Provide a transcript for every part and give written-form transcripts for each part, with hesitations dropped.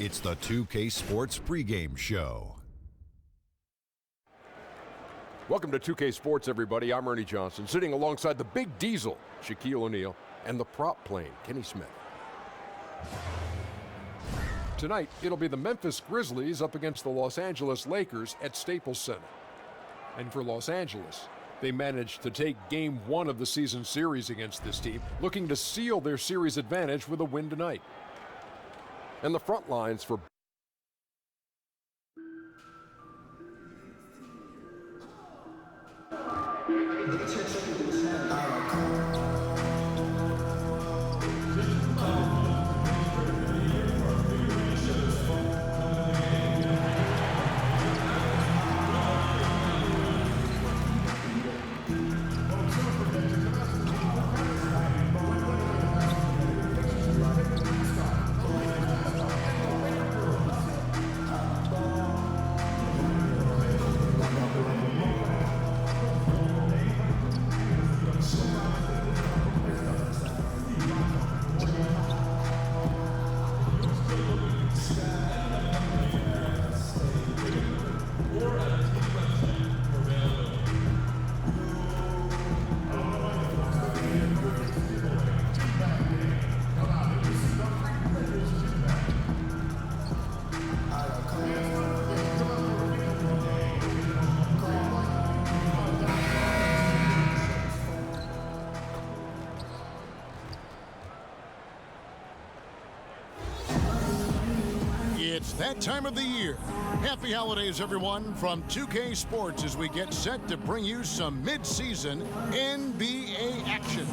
It's the 2K Sports pregame show. Welcome to 2K Sports, everybody. I'm Ernie Johnson, sitting alongside the Big Diesel, Shaquille O'Neal, and the prop plane, Kenny Smith. Tonight, it'll be the Memphis Grizzlies up against the Los Angeles Lakers at Staples Center. And for Los Angeles, they managed to take Game 1 of the season series against this team, looking to seal their series advantage with a win tonight. And the front lines for It's that time of the year. Happy holidays, everyone, from 2K Sports as we get set to bring you some mid-season NBA action.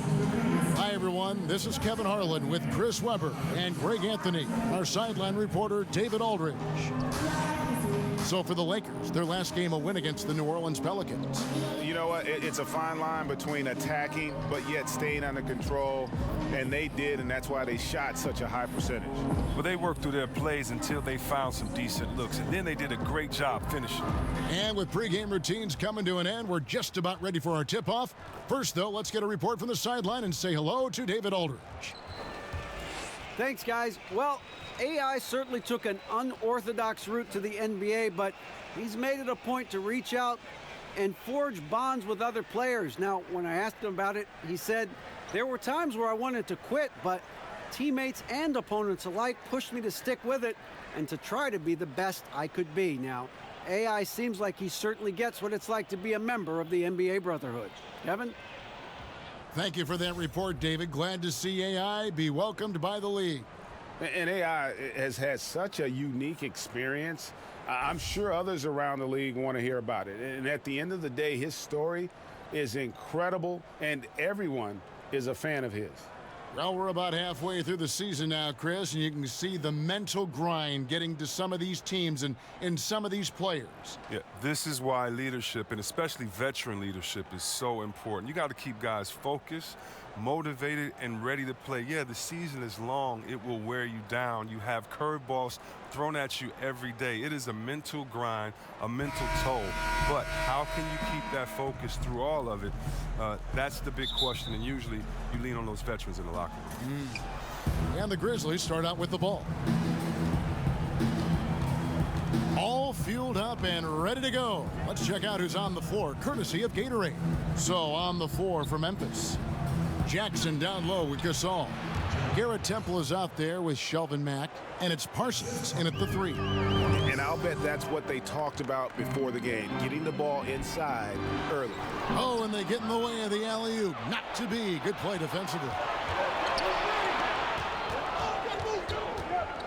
Hi, everyone. This is Kevin Harlan with Chris Webber and Greg Anthony, our sideline reporter, David Aldridge. So for the Lakers, their last game a win against the New Orleans Pelicans. You know what? It's a fine line between attacking but yet staying under control, and they did, and that's why they shot such a high percentage. Well, they worked through their plays until they found some decent looks, and then they did a great job finishing. And with pregame routines coming to an end, we're just about ready for our tip-off. First, though, let's get a report from the sideline and say hello to David Aldridge. Thanks, guys. Well, AI certainly took an unorthodox route to the NBA, but he's made it a point to reach out and forge bonds with other players. Now, when I asked him about it, he said, there were times where I wanted to quit, but teammates and opponents alike pushed me to stick with it and to try to be the best I could be. Now, AI seems like he certainly gets what it's like to be a member of the NBA Brotherhood. Kevin? Thank you for that report, David. Glad to see AI be welcomed by the league. And AI has had such a unique experience. I'm sure others around the league want to hear about it. And at the end of the day, his story is incredible, and everyone is a fan of his. Well, we're about halfway through the season now, Chris, and you can see the mental grind getting to some of these teams and some of these players. Yeah, this is why leadership, and especially veteran leadership, is so important. You got to keep guys focused, motivated, and ready to play. Yeah, the season is long. It will wear you down. You have curveballs thrown at you every day. It is a mental grind, a mental toll. But how can you keep that focus through all of it? That's the big question, and usually you lean on those veterans in the locker room. And the Grizzlies start out with the ball. All fueled up and ready to go. Let's check out who's on the floor, courtesy of Gatorade. So on the floor for Memphis, Jackson down low with Gasol. Garrett Temple is out there with Shelvin Mack, and it's Parsons in at the 3. And I'll bet that's what they talked about before the game, getting the ball inside early. Oh, and they get in the way of the alley-oop. Not to be. Good play defensively.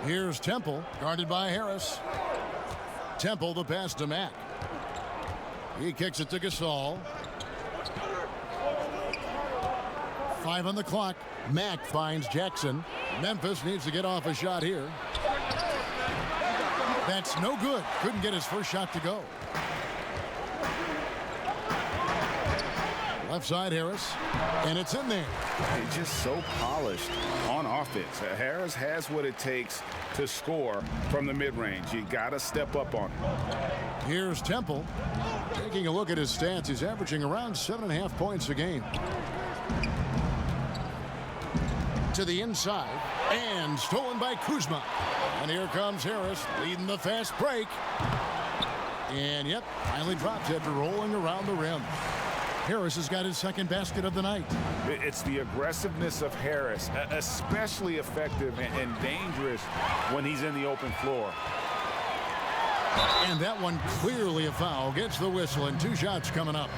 Here's Temple, guarded by Harris. Temple, the pass to Mack. He kicks it to Gasol. 5 on the clock. Mack finds Jackson. Memphis needs to get off a shot here. That's no good. Couldn't get his first shot to go. Left side, Harris. And it's in there. He's just so polished on offense. Harris has what it takes to score from the mid-range. You got to step up on it. Here's Temple. Taking a look at his stats, he's averaging around 7.5 points a game. To the inside, And stolen by Kuzma. And here comes Harris leading the fast break. And yep, finally drops after rolling around the rim. Harris has got his second basket of the night. It's the aggressiveness of Harris, especially effective and dangerous when he's in the open floor. And that one clearly a foul. Gets the whistle and 2 shots coming up.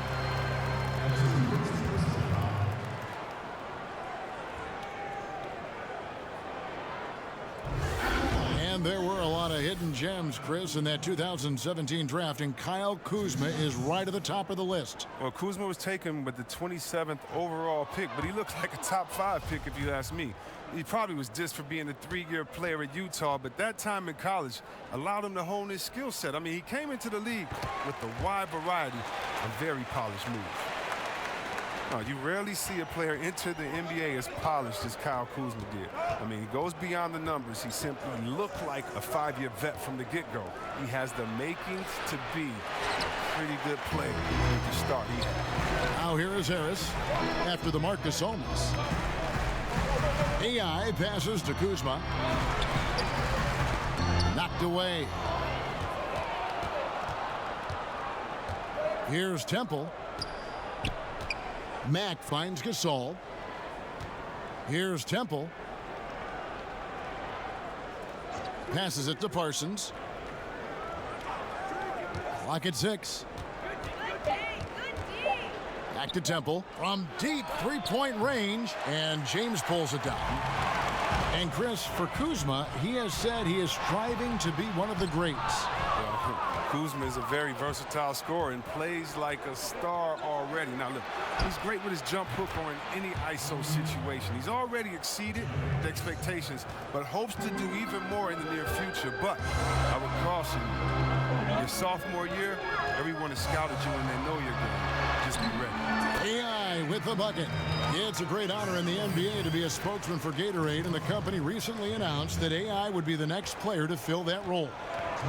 And there were a lot of hidden gems, Chris, in that 2017 draft, and Kyle Kuzma is right at the top of the list. Well, Kuzma was taken with the 27th overall pick, but he looks like a top 5 pick if you ask me. He probably was dissed for being a 3-year player at Utah, but that time in college allowed him to hone his skill set. I mean, he came into the league with a wide variety of very polished moves. You rarely see a player enter the NBA as polished as Kyle Kuzma did. I mean, he goes beyond the numbers. He simply looked like a 5-year vet from the get-go. He has the makings to be a pretty good player with the start he had. Now here is Harris after the Marcus Olmos. AI passes to Kuzma. Knocked away. Here's Temple. Mack finds Gasol. Here's Temple. Passes it to Parsons. Clock at 6. Back to Temple from deep 3-point range, and James pulls it down. And Chris, for Kuzma, he has said he is striving to be one of the greats. Kuzma is a very versatile scorer and plays like a star already. Now look, he's great with his jump hook or in any ISO situation. He's already exceeded the expectations, but hopes to do even more in the near future. But I would caution you, your sophomore year, everyone has scouted you and they know you're good. Just be ready. AI with the bucket. It's a great honor in the NBA to be a spokesman for Gatorade, and the company recently announced that AI would be the next player to fill that role.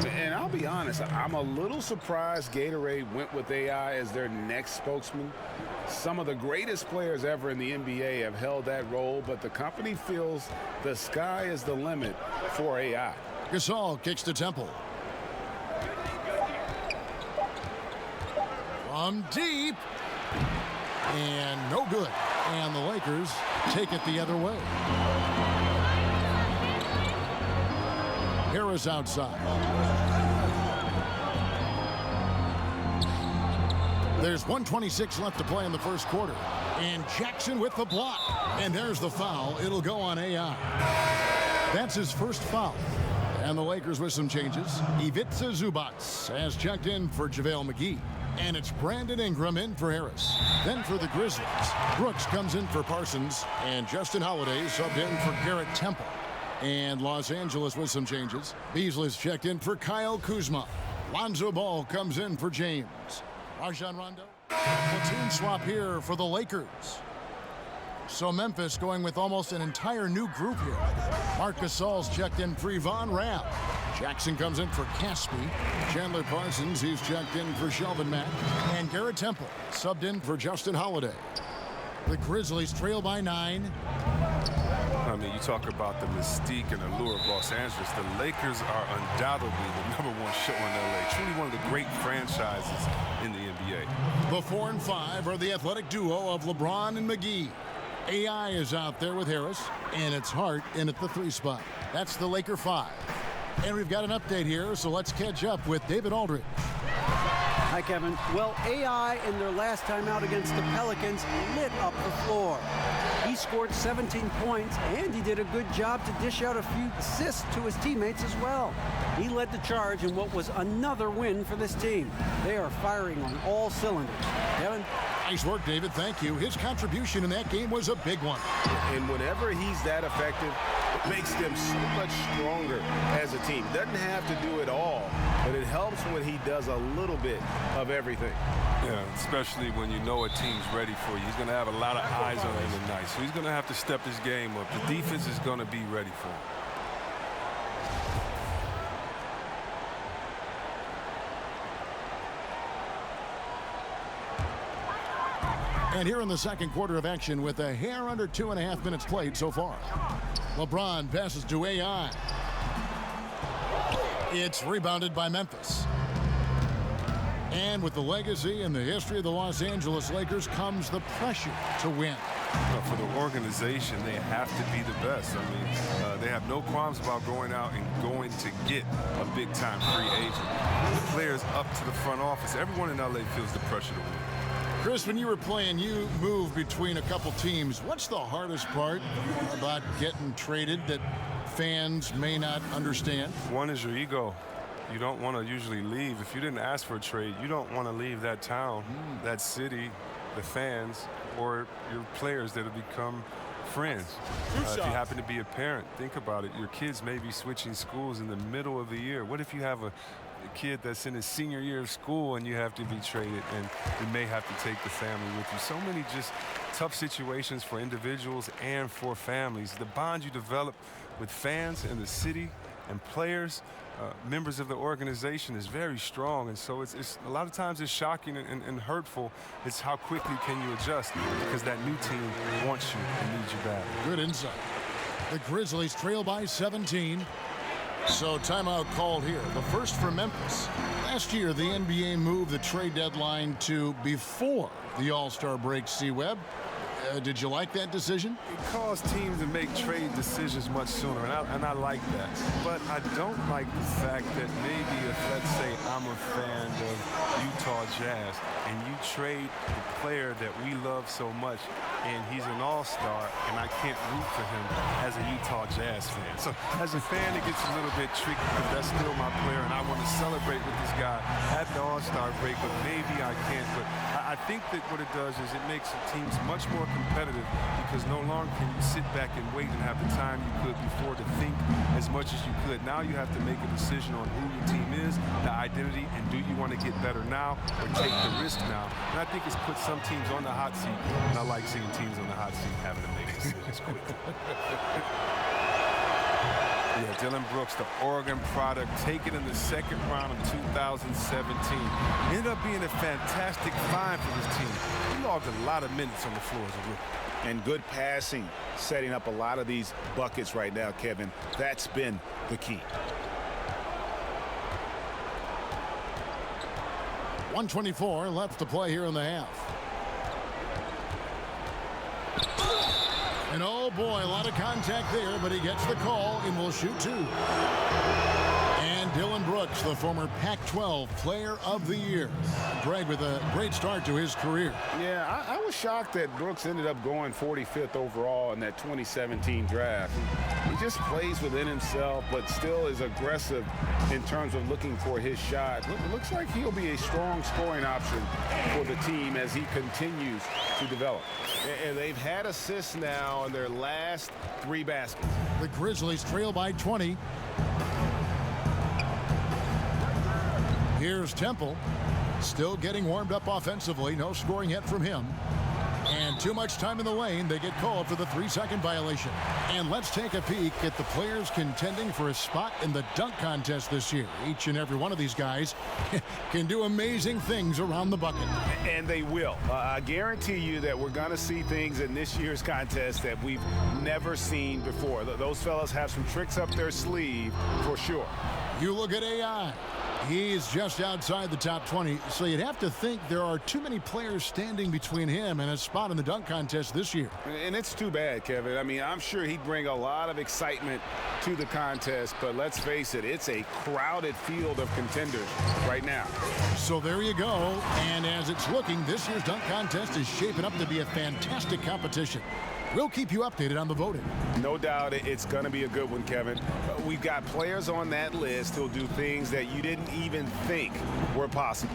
And I'll be honest, I'm a little surprised Gatorade went with AI as their next spokesman. Some of the greatest players ever in the NBA have held that role, but the company feels the sky is the limit for AI. Gasol kicks to Temple. From deep. And no good. And the Lakers take it the other way. Harris outside. There's 1:26 left to play in the first quarter. And Jackson with the block. And there's the foul. It'll go on AI. That's his first foul. And the Lakers with some changes. Ivica Zubac has checked in for JaVale McGee. And it's Brandon Ingram in for Harris. Then for the Grizzlies, Brooks comes in for Parsons. And Justin Holiday subbed in for Garrett Temple. And Los Angeles with some changes. Beasley's checked in for Kyle Kuzma. Lonzo Ball comes in for James. Rajon Rondo. Platoon swap here for the Lakers. So Memphis going with almost an entire new group here. Marc Gasol's checked in for Yvonne Rabb. Jackson comes in for Caspi. Chandler Parsons, he's checked in for Shelvin Mack. And Garrett Temple subbed in for Justin Holiday. The Grizzlies trail by 9. I mean, you talk about the mystique and allure of Los Angeles. The Lakers are undoubtedly the #1 show in LA. Truly one of the great franchises in the NBA. The 4 and 5 are the athletic duo of LeBron and McGee. AI is out there with Harris, and it's Hart in at the 3 spot. That's the Laker 5. And we've got an update here, so let's catch up with David Aldridge. Hi, Kevin. Well, AI in their last time out against the Pelicans lit up the floor. He scored 17 points, and he did a good job to dish out a few assists to his teammates as well. He led the charge in what was another win for this team. They are firing on all cylinders. Kevin? Nice work, David. Thank you. His contribution in that game was a big one. And whenever he's that effective, it makes them so much stronger as a team. Doesn't have to do it all, but it helps when he does a little bit of everything. Yeah, especially when you know a team's ready for you. He's going to have a lot of eyes on him tonight, so he's going to have to step his game up. The defense is going to be ready for him. And here in the second quarter of action with a hair under 2.5 minutes played so far. LeBron passes to AI. It's rebounded by Memphis. And with the legacy and the history of the Los Angeles Lakers comes the pressure to win. For the organization, they have to be the best. I mean, they have no qualms about going out and going to get a big-time free agent. The players up to the front office, everyone in LA feels the pressure to win. Chris, when you were playing, you moved between a couple teams. What's the hardest part about getting traded that fans may not understand? One is your ego. You don't want to usually leave. If you didn't ask for a trade, you don't want to leave that town, that city, the fans, or your players that have become friends. If you happen to be a parent, think about it. Your kids may be switching schools in the middle of the year. What if you have a kid that's in his senior year of school and you have to be traded and you may have to take the family with you? So many just tough situations for individuals and for families. The bond you develop with fans in the city and players, members of the organization, is very strong, and so it's a lot of times it's shocking and hurtful. It's how quickly can you adjust, because that new team wants you and needs you back. Good insight. The Grizzlies trail by 17. So timeout called here. The first for Memphis. Last year, the NBA moved the trade deadline to before the All-Star break, C-Web. Did you like that decision? It caused teams to make trade decisions much sooner, and I like that. But I don't like the fact that maybe if, let's say, I'm a fan of Utah Jazz, and you trade the player that we love so much, and he's an all-star, and I can't root for him as a Utah Jazz fan. So as a fan, it gets a little bit tricky, because that's still my player, and I want to celebrate with this guy at the All-Star break, but maybe I can't. But I think that what it does is it makes the teams much more competitive, because no longer can you sit back and wait and have the time you could before to think as much as you could. Now you have to make a decision on who your team is, the identity, and do you want to get better now or take the risk now? And I think it's put some teams on the hot seat, and I like seeing teams on the hot seat having to make decisions quickly. Yeah, Dylan Brooks, the Oregon product, taken in the second round of 2017. Ended up being a fantastic find for this team. He logged a lot of minutes on the floor as a rookie. And good passing, setting up a lot of these buckets right now, Kevin. That's been the key. 1:24 left to play here in the half. And oh boy, a lot of contact there, but he gets the call and will shoot two. And Dylan Brooks, the former Pac-12 Player of the Year. Greg with a great start to his career. Yeah, I was shocked that Brooks ended up going 45th overall in that 2017 draft. He just plays within himself, but still is aggressive in terms of looking for his shot. It looks like he'll be a strong scoring option for the team as he continues to develop. And they've had assists now in their last 3 baskets. The Grizzlies trail by 20. Here's Temple, still getting warmed up offensively. No scoring yet from him. And too much time in the lane. They get called for the 3-second violation. And let's take a peek at the players contending for a spot in the dunk contest this year. Each and every one of these guys can do amazing things around the bucket. And they will. I guarantee you that we're going to see things in this year's contest that we've never seen before. Those fellas have some tricks up their sleeve for sure. You look at AI. He's just outside the top 20, so you'd have to think there are too many players standing between him and a spot in the dunk contest this year. And it's too bad, Kevin. I mean, I'm sure he'd bring a lot of excitement to the contest, but let's face it, it's a crowded field of contenders right now. So there you go, and as it's looking, this year's dunk contest is shaping up to be a fantastic competition. We'll keep you updated on the voting. No doubt it's going to be a good one, Kevin. We've got players on that list who'll do things that you didn't even think were possible.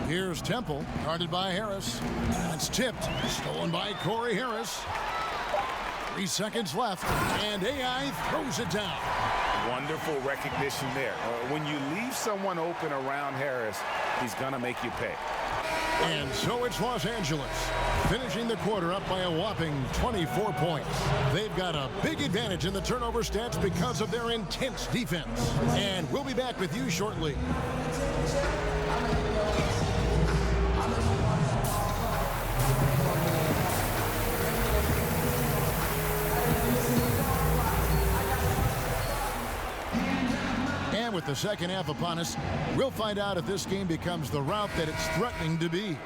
Here's Temple, guarded by Harris. That's tipped, stolen by Corey Harris. 3 seconds left, and AI throws it down. Wonderful recognition there. When you leave someone open around Harris, he's going to make you pay. And so it's Los Angeles, finishing the quarter up by a whopping 24 points. They've got a big advantage in the turnover stats because of their intense defense. And we'll be back with you shortly. with the second half upon us, we'll find out if this game becomes the route that it's threatening to be.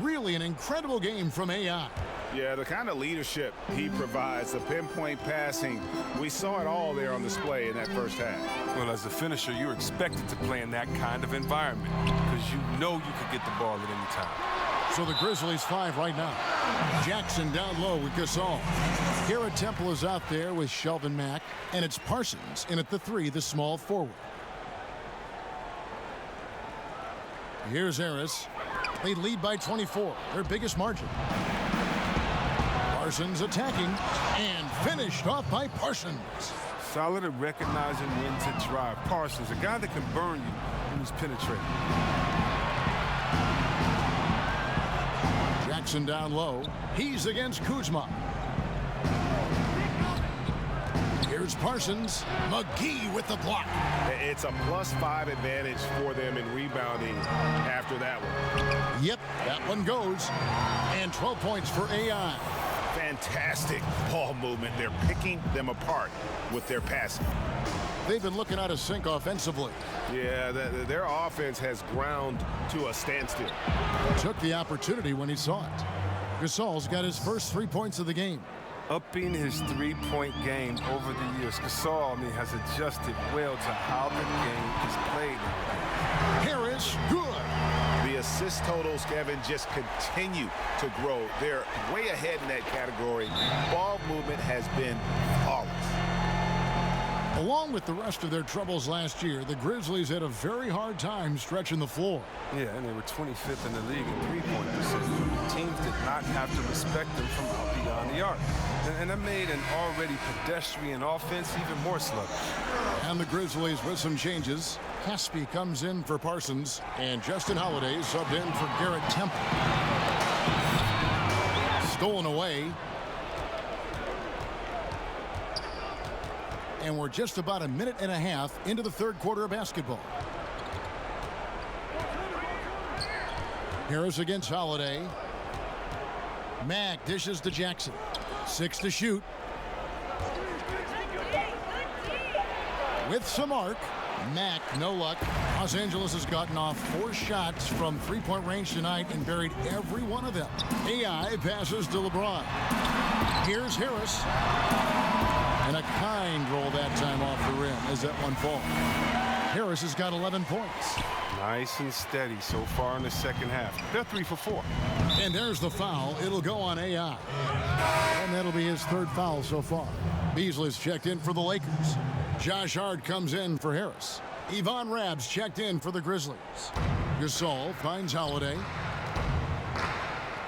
Really an incredible game from AI. Yeah, the kind of leadership he provides, the pinpoint passing, we saw it all there on display in that first half. Well, as a finisher, you're expected to play in that kind of environment because you know you could get the ball at any time. So the Grizzlies 5 right now. Jackson down low with Gasol. Garrett Temple is out there with Shelvin Mack, and it's Parsons in at the 3, the small forward. Here's Harris. They lead by 24, their biggest margin. Parsons attacking and finished off by Parsons. Solid at recognizing when to drive. Parsons, a guy that can burn you when he's penetrating. Jackson down low. He's against Kuzma. Here's Parsons. McGee with the block. It's a +5 advantage for them in rebounding after that one. Yep, that one goes. And 12 points for AI. Fantastic ball movement. They're picking them apart with their passing. They've been looking out of sync offensively. Yeah, their offense has ground to a standstill. Took the opportunity when he saw it. Gasol's got his first 3 points of the game. Upping his three-point game over the years. Gasol, has adjusted well to how the game is played. Harris, good. The assist totals, Kevin, just continue to grow. They're way ahead in that category. Ball movement has been flawless. Along with the rest of their troubles last year, the Grizzlies had a very hard time stretching the floor. Yeah, and they were 25th in the league in three-point percentage. Teams did not have to respect them from out beyond the arc. And that made an already pedestrian offense even more sluggish. And the Grizzlies with some changes. Caspi comes in for Parsons, and Justin Holiday subbed in for Garrett Temple. Stolen away. And we're just about a minute and a half into the third quarter of basketball. Harris against Holiday. Mack dishes to Jackson. 6 to shoot. With some arc. Mack, no luck. Los Angeles has gotten off 4 shots from three-point range tonight and buried every one of them. AI passes to LeBron. Here's Harris. And a kind roll that time off the rim as that one falls. Harris has got 11 points. Nice and steady so far in the second half. They're 3 for 4. And there's the foul. It'll go on AI. And that'll be his third foul so far. Beasley's checked in for the Lakers. Josh Hart comes in for Harris. Yvonne Rabb's checked in for the Grizzlies. Gasol finds Holiday.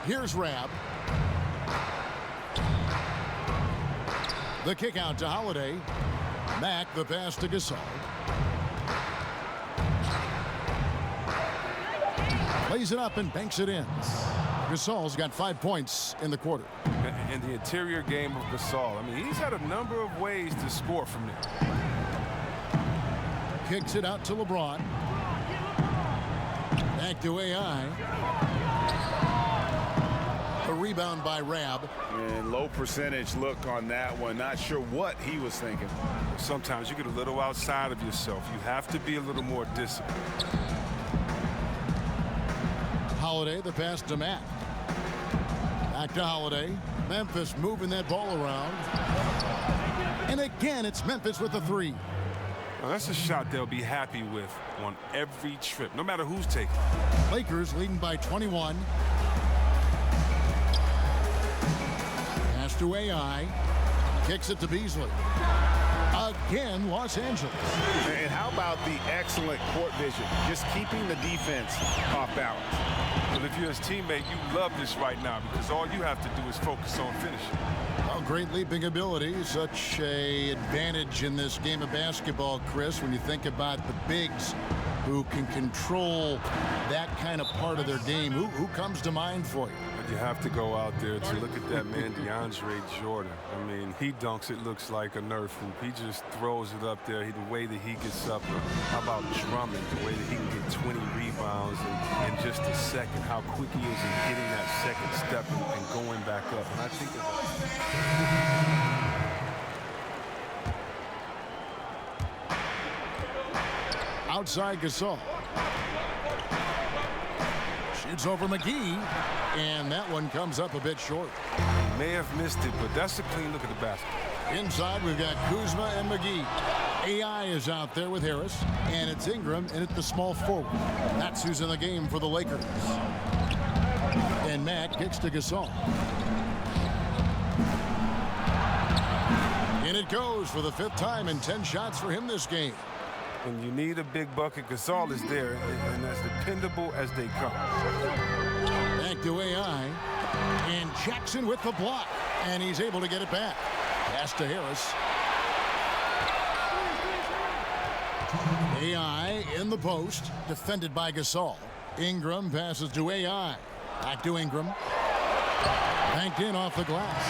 Here's Rabb. The kick out to Holiday. Mack the pass to Gasol. Plays it up and banks it in. Gasol's got 5 points in the quarter. In the interior game of Gasol, he's had a number of ways to score from there. Kicks it out to LeBron. Back to AI. A rebound by Rabb. And low percentage look on that one. Not sure what he was thinking. Sometimes you get a little outside of yourself. You have to be a little more disciplined. Holiday, the pass to Mack. Back to Holiday. Memphis moving that ball around. And again, it's Memphis with the 3. Well, that's a shot they'll be happy with on every trip, no matter who's taking. Lakers leading by 21. Pass to AI. Kicks it to Beasley. Again, Los Angeles. And how about the excellent court vision? Just keeping the defense off balance. Well, if you're his teammate, you love this right now because all you have to do is focus on finishing. Well, great leaping ability. Such an advantage in this game of basketball, Chris, when you think about the bigs who can control that kind of part of their game. Who comes to mind for you? You have to go out there to look at that man, DeAndre Jordan. He dunks it looks like a Nerf hoop. He just throws it up there. The way that he gets up. How about Drummond? The way that he can get 20 rebounds in just a second. How quick he is in getting that second step and going back up. And I think outside Gasol. Shoots over McGee, and that one comes up a bit short. May have missed it, but that's a clean look at the basket. Inside, we've got Kuzma and McGee. AI is out there with Harris, and it's Ingram in at the small forward. That's who's in the game for the Lakers. And Matt kicks to Gasol. And it goes for the 5th time and 10 shots for him this game. When you need a big bucket, Gasol is there, and as dependable as they come. Back to AI, and Jackson with the block, and he's able to get it back. Pass to Harris. AI in the post, defended by Gasol. Ingram passes to AI. Back to Ingram. Banked in off the glass.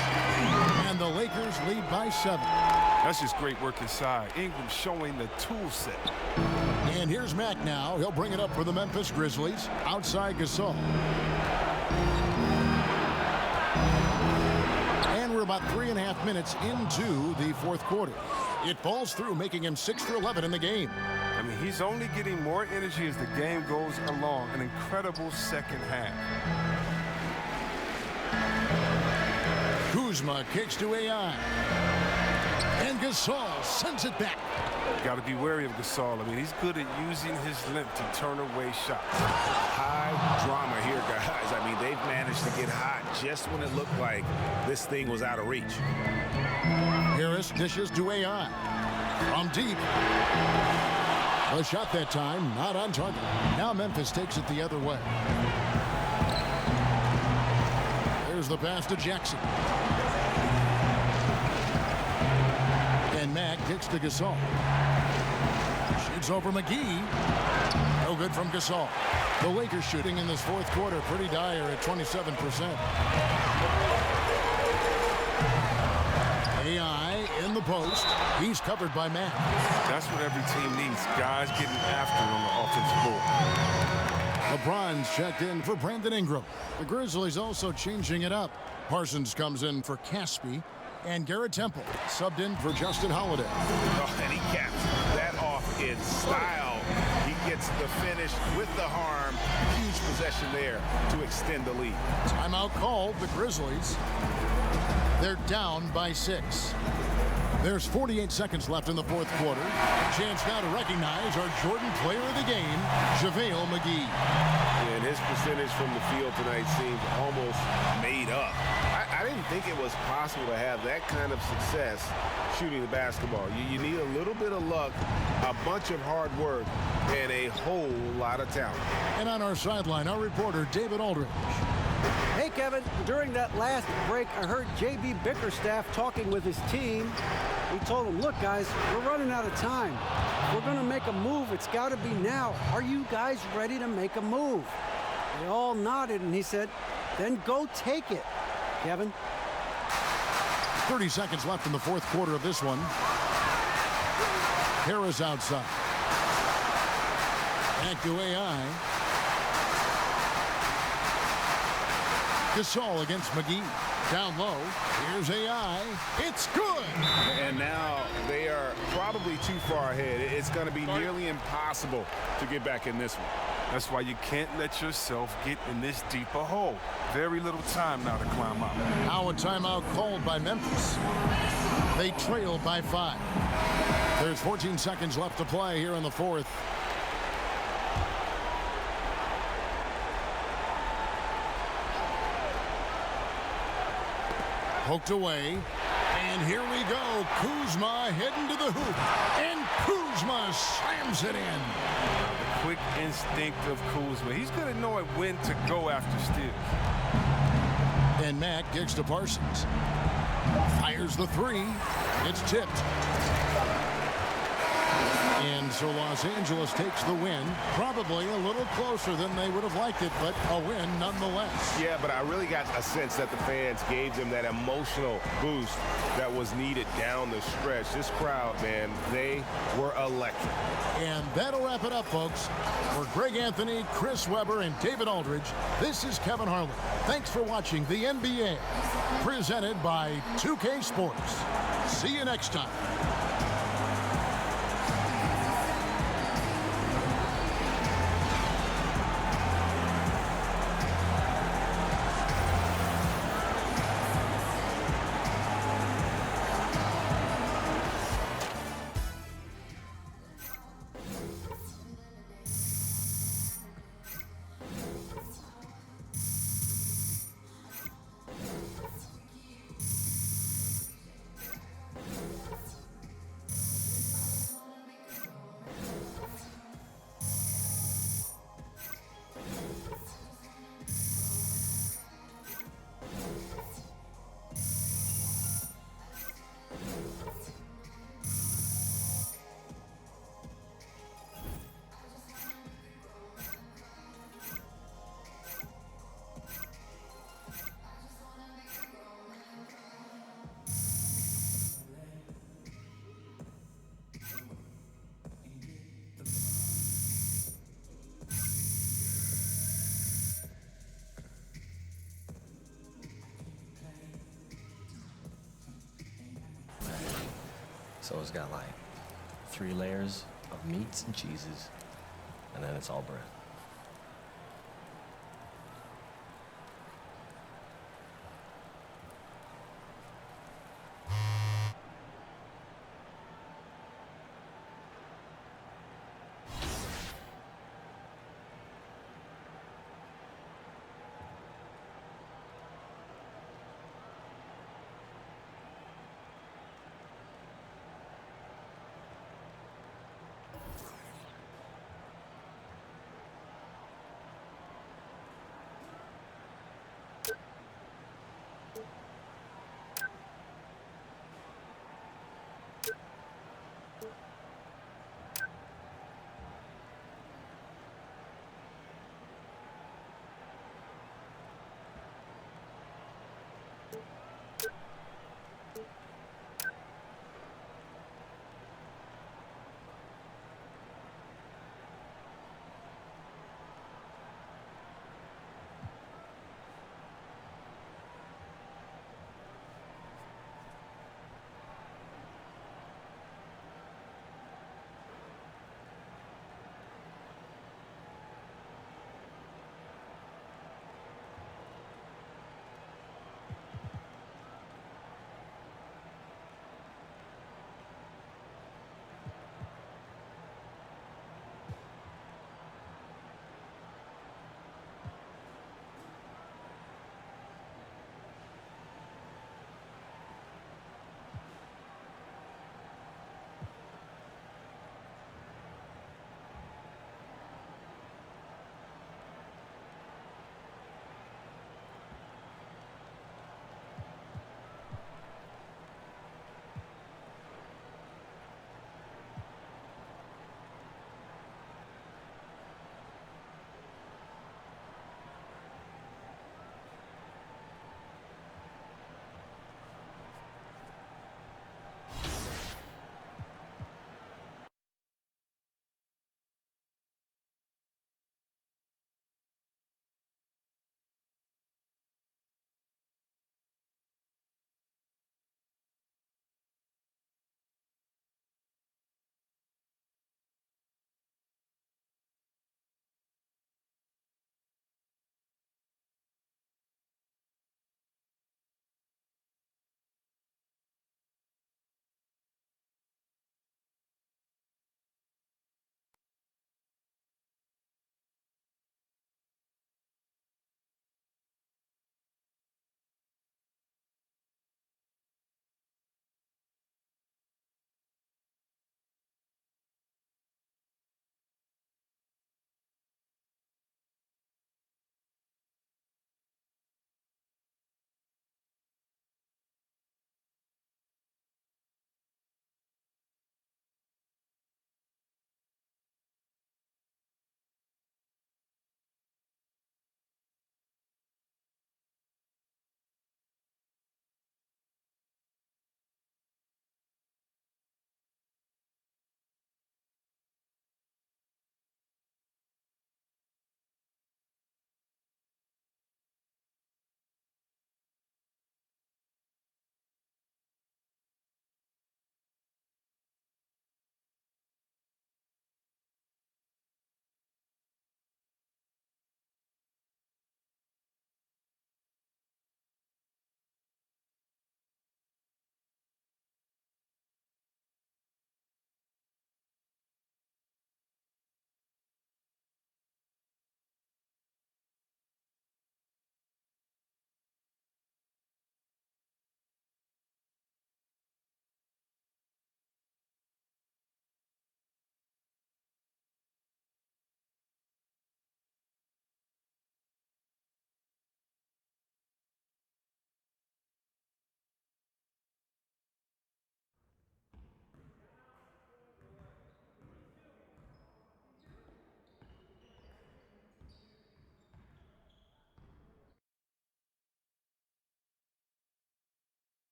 And the Lakers lead by 7. That's just great work inside. Ingram showing the tool set. And here's Mack now. He'll bring it up for the Memphis Grizzlies. Outside Gasol. And we're about 3.5 minutes into the 4th quarter. It falls through, making him 6 for 11 in the game. I mean, he's only getting more energy as the game goes along. An incredible second half. Kuzma kicks to AI. And Gasol sends it back. Got to be wary of Gasol. I mean, he's good at using his length to turn away shots. High drama here, guys. I mean, they've managed to get hot just when it looked like this thing was out of reach. Harris dishes to AI. From deep. A shot that time, not on target. Now Memphis takes it the other way. There's the pass to Jackson. And Mack kicks to Gasol. Shoots over McGee. No good from Gasol. The Lakers shooting in this 4th quarter pretty dire at 27%. AI in the post. He's covered by Mack. That's what every team needs. Guys getting after on the offensive board. LeBron's checked in for Brandon Ingram. The Grizzlies also changing it up. Parsons comes in for Caspi. And Garrett Temple subbed in for Justin Holiday. Oh, and he caps that off in style. He gets the finish with the harm. Huge possession there to extend the lead. Timeout called, the Grizzlies. They're down by 6. There's 48 seconds left in the 4th quarter. Chance now to recognize our Jordan player of the game, JaVale McGee. And his percentage from the field tonight seems almost made up. I didn't think it was possible to have that kind of success shooting the basketball. You need a little bit of luck, a bunch of hard work, and a whole lot of talent. And on our sideline, our reporter, David Aldridge. Hey, Kevin, during that last break, I heard J.B. Bickerstaff talking with his team. He told them, look, guys, we're running out of time. We're going to make a move. It's got to be now. Are you guys ready to make a move? They all nodded, and he said, then go take it. Kevin? 30 seconds left in the 4th quarter of this one. Harris outside. Back to AI. Gasol against McGee. Down low. Here's AI. It's good. And now they are probably too far ahead. It's going to be nearly impossible to get back in this one. That's why you can't let yourself get in this deep a hole. Very little time now to climb out. Now a timeout called by Memphis. They trail by 5. There's 14 seconds left to play here in the 4th. Poked away. And here we go. Kuzma heading to the hoop. And Kuzma slams it in. The quick instinct of Kuzma. He's going to know when to go after steals. And Mack kicks to Parsons. Fires the 3. It's tipped. And so Los Angeles takes the win. Probably a little closer than they would have liked it, but a win nonetheless. Yeah, but I really got a sense that the fans gave them that emotional boost that was needed down the stretch. This crowd, man, they were electric. And that'll wrap it up, folks. For Greg Anthony, Chris Webber, and David Aldridge, this is Kevin Harlan. Thanks for watching the NBA, presented by 2K Sports. See you next time. So it's got like 3 layers of meats and cheeses, and then it's all bread.